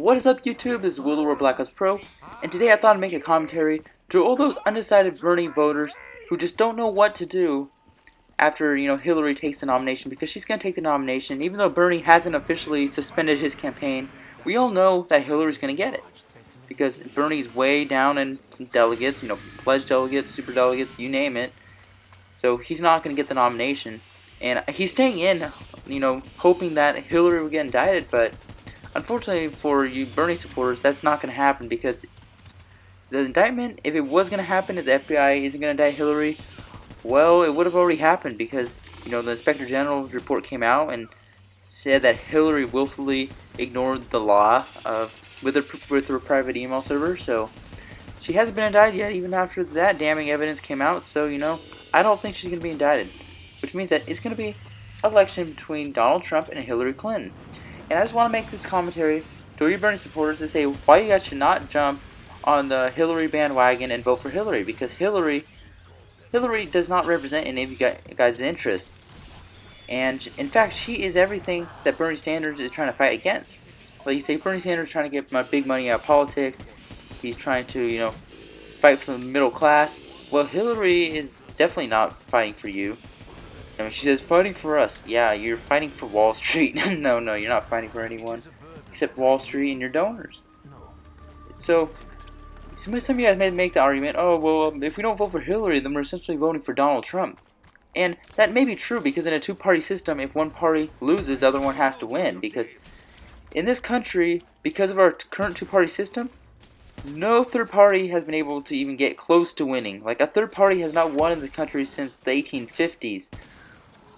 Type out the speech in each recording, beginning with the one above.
What is up, YouTube? This is Will Black Ops Pro, and today I thought I'd make a commentary to all those undecided Bernie voters who just don't know what to do after, Hillary takes the nomination, because she's going to take the nomination. Even though Bernie hasn't officially suspended his campaign, we all know that Hillary's going to get it, because Bernie's way down in delegates, pledged delegates, super delegates, you name it. So he's not going to get the nomination, and he's staying in, hoping that Hillary will get indicted, but unfortunately for you Bernie supporters, that's not going to happen, because the indictment, if it was going to happen, if the FBI isn't going to indict Hillary, well, it would have already happened, because, the Inspector General's report came out and said that Hillary willfully ignored the law with her private email server, so she hasn't been indicted yet, even after that damning evidence came out, so, I don't think she's going to be indicted, which means that it's going to be an election between Donald Trump and Hillary Clinton. And I just want to make this commentary to all you Bernie supporters to say why you guys should not jump on the Hillary bandwagon and vote for Hillary, because Hillary does not represent any of you guys' interests. And in fact, she is everything that Bernie Sanders is trying to fight against. Like you say, Bernie Sanders is trying to get big money out of politics. He's trying to, fight for the middle class. Well, Hillary is definitely not fighting for you. I mean, she says, fighting for us. Yeah, you're fighting for Wall Street. No, you're not fighting for anyone except Wall Street and your donors. So, some of you guys may make the argument, oh, well, if we don't vote for Hillary, then we're essentially voting for Donald Trump. And that may be true, because in a two-party system, if one party loses, the other one has to win. Because in this country, because of our current two-party system, no third party has been able to even get close to winning. Like, a third party has not won in this country since the 1850s.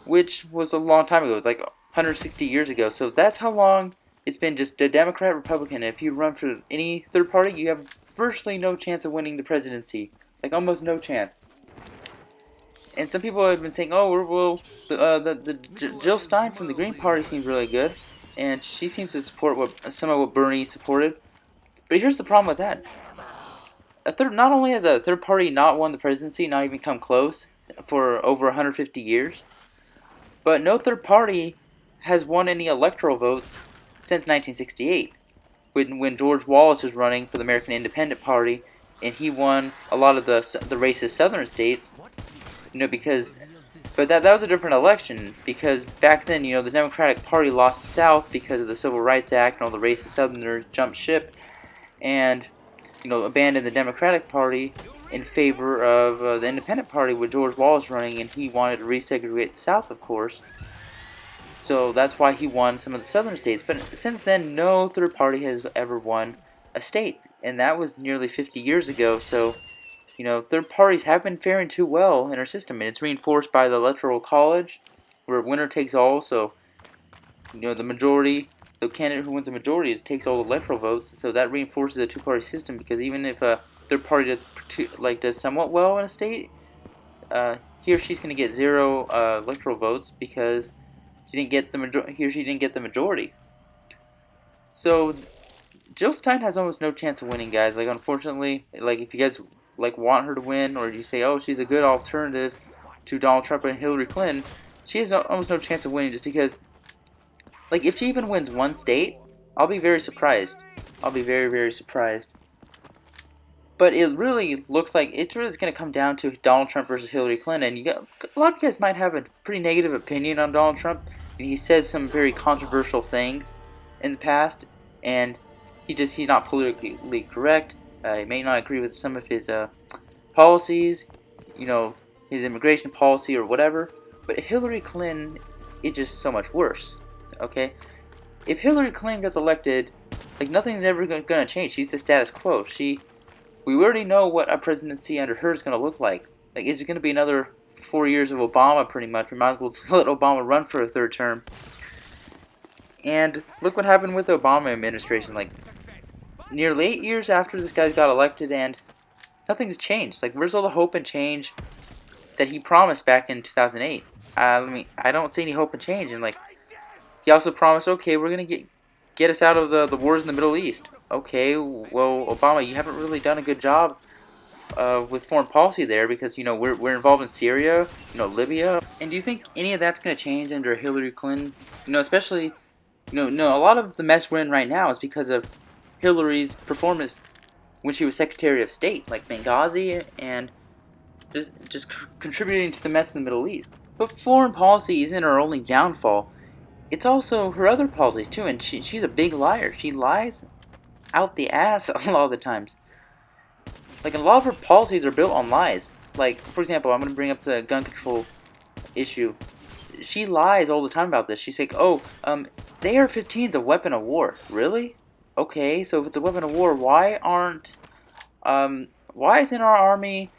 Which was a long time ago. It was like 160 years ago. So that's how long it's been just a Democrat, Republican. And if you run for any third party, you have virtually no chance of winning the presidency. Like, almost no chance. And some people have been saying, oh, Jill Stein from the Green Party seems really good. And she seems to support some of what Bernie supported. But here's the problem with that. Not only has a third party not won the presidency, not even come close, for over 150 years, but no third party has won any electoral votes since 1968, when George Wallace was running for the American Independent Party, and he won a lot of the racist southern states, but that was a different election, because back then, the Democratic Party lost South because of the Civil Rights Act, and all the racist Southerners jumped ship, and, abandoned the Democratic Party in favor of the Independent Party with George Wallace running, and he wanted to resegregate the South, of course. So that's why he won some of the southern states. But since then, no third party has ever won a state, and that was nearly 50 years ago. So, third parties have been faring too well in our system, and it's reinforced by the Electoral College, where winner takes all. So, the majority, the candidate who wins the majority takes all the electoral votes. So that reinforces the two-party system, because even if a third party does somewhat well in a state, he or she's going to get zero electoral votes, because he or she didn't get the majority. So Jill Stein has almost no chance of winning, guys. Like, unfortunately, like, if you guys want her to win, or you say, oh, she's a good alternative to Donald Trump and Hillary Clinton, she has almost no chance of winning, just because, like, if she even wins one state, I'll be very surprised. I'll be very, very surprised. But it really looks like it's really going to come down to Donald Trump versus Hillary Clinton. A lot of you guys might have a pretty negative opinion on Donald Trump. He says some very controversial things in the past, and he's not politically correct. He may not agree with some of his policies, his immigration policy or whatever. But Hillary Clinton is just so much worse. Okay, if Hillary Clinton gets elected, like, nothing's ever going to change. She's the status quo. We already know what a presidency under her is going to look like. Like, it's going to be another 4 years of Obama, pretty much. We might as well just let Obama run for a third term. And look what happened with the Obama administration. Like, nearly 8 years after this guy got elected, and nothing's changed. Like, where's all the hope and change that he promised back in 2008? I don't see any hope and change. And, like, he also promised, okay, we're going to get us out of the wars in the Middle East. Okay, well, Obama, you haven't really done a good job with foreign policy there, because, we're involved in Syria, Libya. And do you think any of that's going to change under Hillary Clinton? Especially, a lot of the mess we're in right now is because of Hillary's performance when she was Secretary of State, like Benghazi, and just contributing to the mess in the Middle East. But foreign policy isn't her only downfall. It's also her other policies too, and she's a big liar. She lies out the ass a lot of the times. Like, a lot of her policies are built on lies. Like, for example, I'm going to bring up the gun control issue. She lies all the time about this. She's like, oh, the AR-15 is a weapon of war. Really? Okay, so if it's a weapon of war, why isn't our army,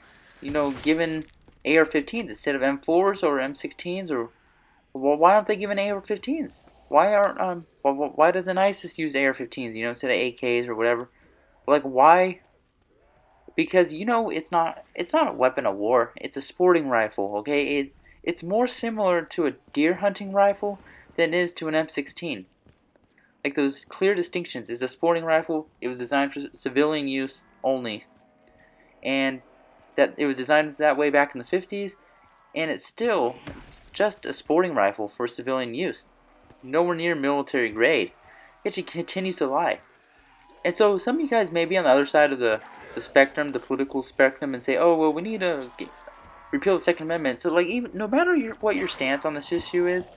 given AR-15s instead of M4s or M16s, or why aren't they given AR-15s? Why doesn't ISIS use AR-15s, instead of AKs or whatever? Like, why? Because it's not a weapon of war. It's a sporting rifle. Okay, it's more similar to a deer hunting rifle than it is to an M16. Like, those clear distinctions. It's a sporting rifle. It was designed for civilian use only, and that it was designed that way back in the 50s, and it's still just a sporting rifle for civilian use. Nowhere near military grade. Yet she continues to lie. And so some of you guys may be on the other side of the spectrum, the political spectrum, and say, oh, well, we need to repeal the Second Amendment. So, like, even no matter what your stance on this issue is,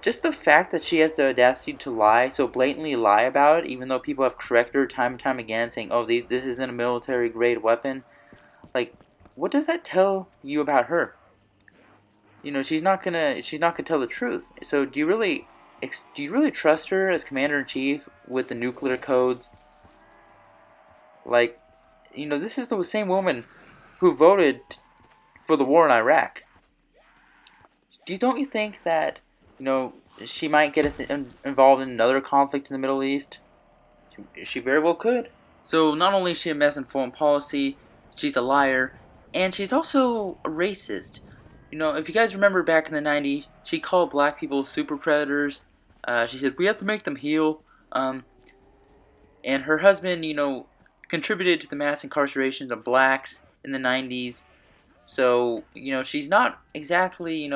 just the fact that she has the audacity to lie, so blatantly lie about it, even though people have corrected her time and time again, saying, oh, this isn't a military grade weapon, like, what does that tell you about her? She's not gonna tell the truth. So do you really trust her as commander-in-chief with the nuclear codes? Like, this is the same woman who voted for the war in Iraq. Don't you think that, she might get us involved in another conflict in the Middle East? She very well could. So not only is she a mess in foreign policy, she's a liar, and she's also a racist. If you guys remember back in the 90s, she called black people super predators. She said, we have to make them heal. And her husband, contributed to the mass incarcerations of blacks in the 90s. So, she's not exactly,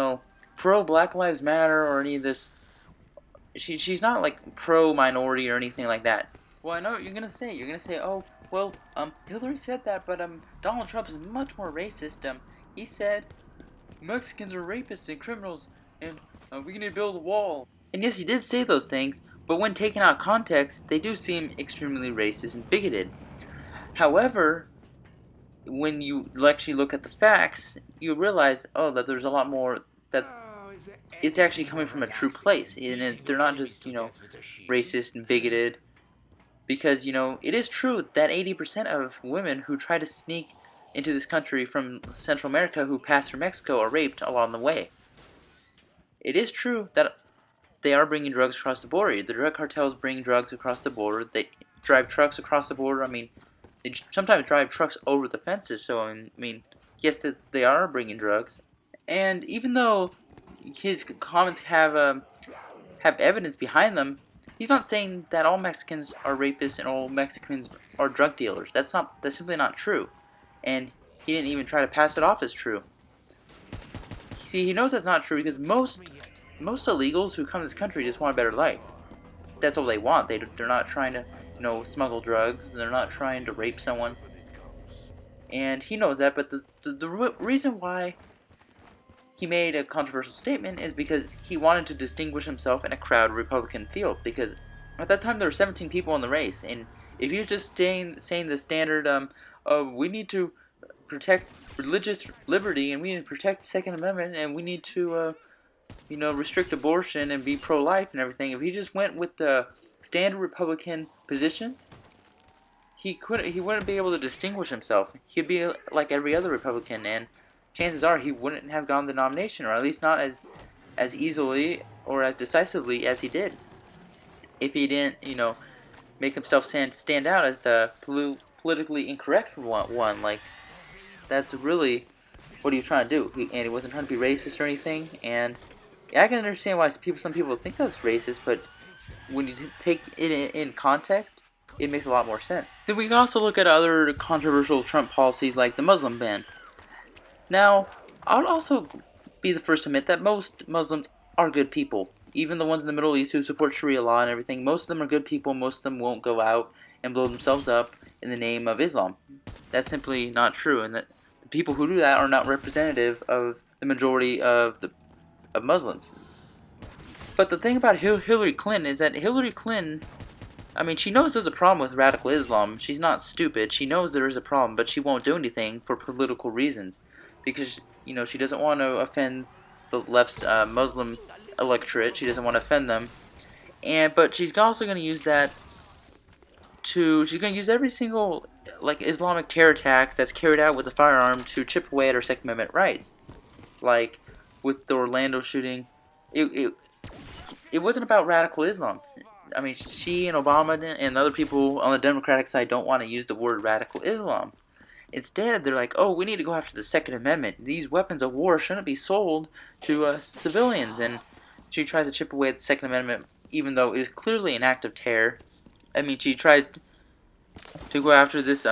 pro Black Lives Matter or any of this. She's not like pro minority or anything like that. Well, I know what you're gonna say. You're gonna say, oh, well, Hillary said that, but Donald Trump is much more racist. He said Mexicans are rapists and criminals, and we need to build a wall. And yes, he did say those things, but when taken out of context, they do seem extremely racist and bigoted. However, when you actually look at the facts, you realize, that there's a lot more, that it's actually coming from a true place, and they're not just, racist and bigoted, because, it is true that 80% of women who try to sneak into this country from Central America who pass through Mexico are raped along the way. It is true that they are bringing drugs across the border. The drug cartels bring drugs across the border. They drive trucks across the border. I mean, they sometimes drive trucks over the fences. So, I mean, yes, they are bringing drugs. And even though his comments have evidence behind them, he's not saying that all Mexicans are rapists and all Mexicans are drug dealers. That's simply not true. And he didn't even try to pass it off as true. See, he knows that's not true because most illegals who come to this country just want a better life. That's all they want. They're not trying to, smuggle drugs. They're not trying to rape someone. And he knows that, but the reason why he made a controversial statement is because he wanted to distinguish himself in a crowded Republican field. Because at that time there were 17 people in the race, and if he was just saying the standard, we need to protect religious liberty, and we need to protect the Second Amendment, and we need to, restrict abortion and be pro-life and everything. If he just went with the standard Republican positions, he wouldn't be able to distinguish himself. He'd be like every other Republican, and chances are he wouldn't have gotten the nomination, or at least not as easily or as decisively as he did. If he didn't, make himself stand out as the politically incorrect one. Like, that's really what he was trying to do. And he wasn't trying to be racist or anything. And I can understand why some people think that's racist, but when you take it in context, it makes a lot more sense. Then we can also look at other controversial Trump policies like the Muslim ban. Now, I would also be the first to admit that most Muslims are good people. Even the ones in the Middle East who support Sharia law and everything, most of them are good people. Most of them won't go out and blow themselves up in the name of Islam. That's simply not true, and that the people who do that are not representative of the majority of Muslims. But the thing about Hillary Clinton is that Hillary Clinton, I mean, she knows there's a problem with radical Islam. She's not stupid. She knows there is a problem, but she won't do anything for political reasons, because she doesn't want to offend the left's Muslim electorate. She doesn't want to offend them, but she's also going to use that she's going to use every single Islamic terror attack that's carried out with a firearm to chip away at her Second Amendment rights. Like with the Orlando shooting, it wasn't about radical Islam. I mean, she and Obama and other people on the Democratic side don't want to use the word radical Islam. Instead, they're like, oh, we need to go after the Second Amendment. These weapons of war shouldn't be sold to civilians. And she tries to chip away at the Second Amendment, even though it is clearly an act of terror. I mean, she tried to go after this,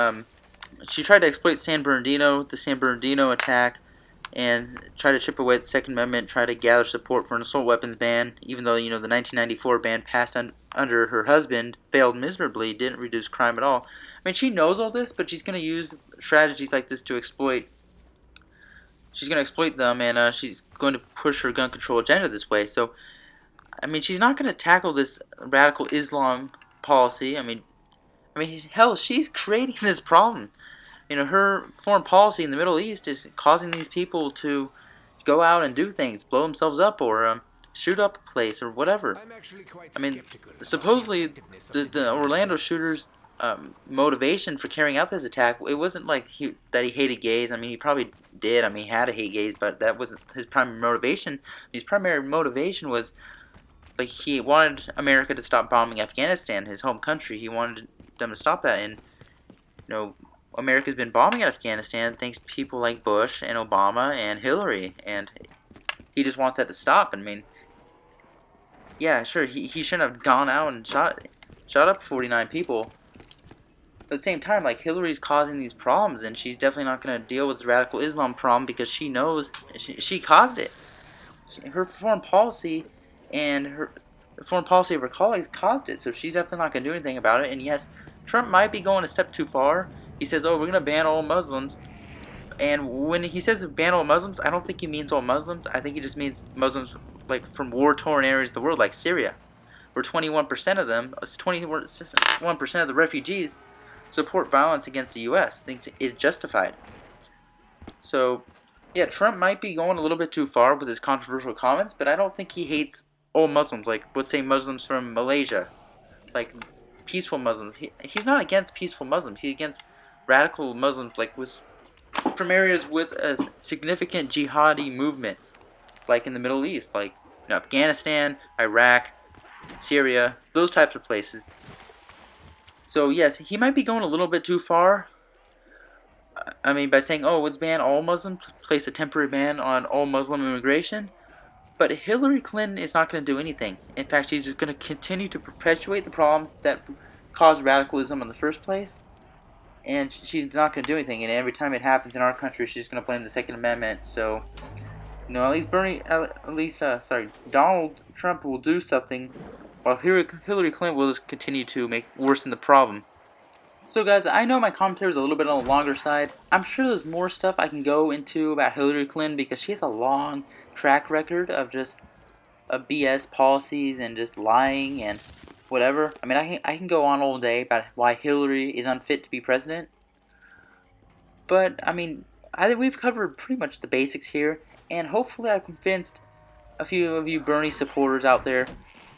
she tried to exploit the San Bernardino attack, and try to chip away at the Second Amendment, try to gather support for an assault weapons ban, even though, the 1994 ban passed under her husband failed miserably, didn't reduce crime at all. I mean, she knows all this, but she's going to use strategies like this to exploit. She's going to exploit them, and she's going to push her gun control agenda this way. So, I mean, she's not going to tackle this radical Islam policy. I mean, hell, she's creating this problem. Her foreign policy in the Middle East is causing these people to go out and do things, blow themselves up, or shoot up a place, or whatever. I mean, supposedly the Orlando shooter's motivation for carrying out this attack, it wasn't like that he hated gays. I mean, he probably did. I mean, he had to hate gays, but that wasn't his primary motivation. His primary motivation was he wanted America to stop bombing Afghanistan, his home country. He wanted them to stop that, and America's been bombing Afghanistan thanks to people like Bush and Obama and Hillary, and he just wants that to stop. I mean, yeah, sure, he shouldn't have gone out and shot up 49 people. But at the same time, Hillary's causing these problems, and she's definitely not going to deal with the radical Islam problem because she knows she caused it. Her foreign policy and the foreign policy of her colleagues caused it, so she's definitely not going to do anything about it. And yes, Trump might be going a step too far. He says, oh, we're going to ban all Muslims. And when he says ban all Muslims, I don't think he means all Muslims. I think he just means Muslims from war-torn areas of the world, like Syria, where 21% of them, 21% of the refugees support violence against the U.S., thinks it is justified. So, yeah, Trump might be going a little bit too far with his controversial comments, but I don't think he hates all Muslims, let's say Muslims from Malaysia, peaceful Muslims. He's not against peaceful Muslims. He's against radical Muslims, from areas with a significant jihadi movement, in the Middle East, Afghanistan, Iraq, Syria, those types of places. So yes, he might be going a little bit too far. I mean, by saying, oh, let's ban all Muslims, place a temporary ban on all Muslim immigration. But Hillary Clinton is not going to do anything. In fact, she's just going to continue to perpetuate the problems that caused radicalism in the first place. And she's not going to do anything. And every time it happens in our country, she's going to blame the Second Amendment. So, Donald Trump will do something, while Hillary Clinton will just continue to worsen the problem. So guys, I know my commentary is a little bit on the longer side. I'm sure there's more stuff I can go into about Hillary Clinton because she has a long track record of just BS policies and just lying and whatever. I mean, I can go on all day about why Hillary is unfit to be president. But, I mean, I think we've covered pretty much the basics here. And hopefully I've convinced a few of you Bernie supporters out there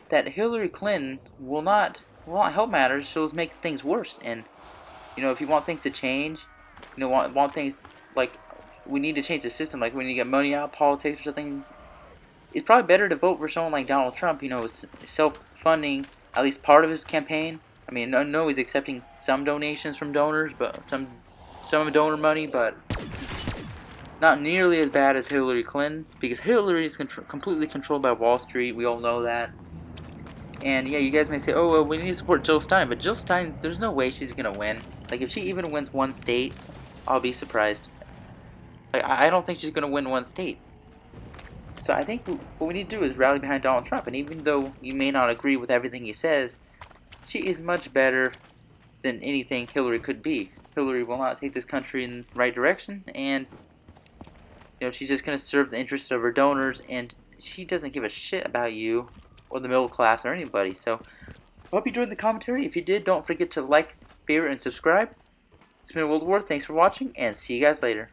that Hillary Clinton will not help matters. She'll just make things worse. And, if you want things to change, want things we need to change the system, we need to get money out of politics or something, it's probably better to vote for someone like Donald Trump, self-funding at least part of his campaign. I mean, I know he's accepting some donations from donors, but some donor money, but not nearly as bad as Hillary Clinton, because Hillary is completely controlled by Wall Street. We all know that. And yeah, you guys may say, oh, well, we need to support Jill Stein, but Jill Stein, there's no way she's going to win. If she even wins one state, I'll be surprised. I don't think she's going to win one state. So I think what we need to do is rally behind Donald Trump, and even though you may not agree with everything he says, she is much better than anything Hillary could be. Hillary will not take this country in the right direction, and she's just going to serve the interests of her donors, and she doesn't give a shit about you or the middle class or anybody. So I hope you enjoyed the commentary. If you did, don't forget to like, favorite, and subscribe. It's been World War. Thanks for watching, and see you guys later.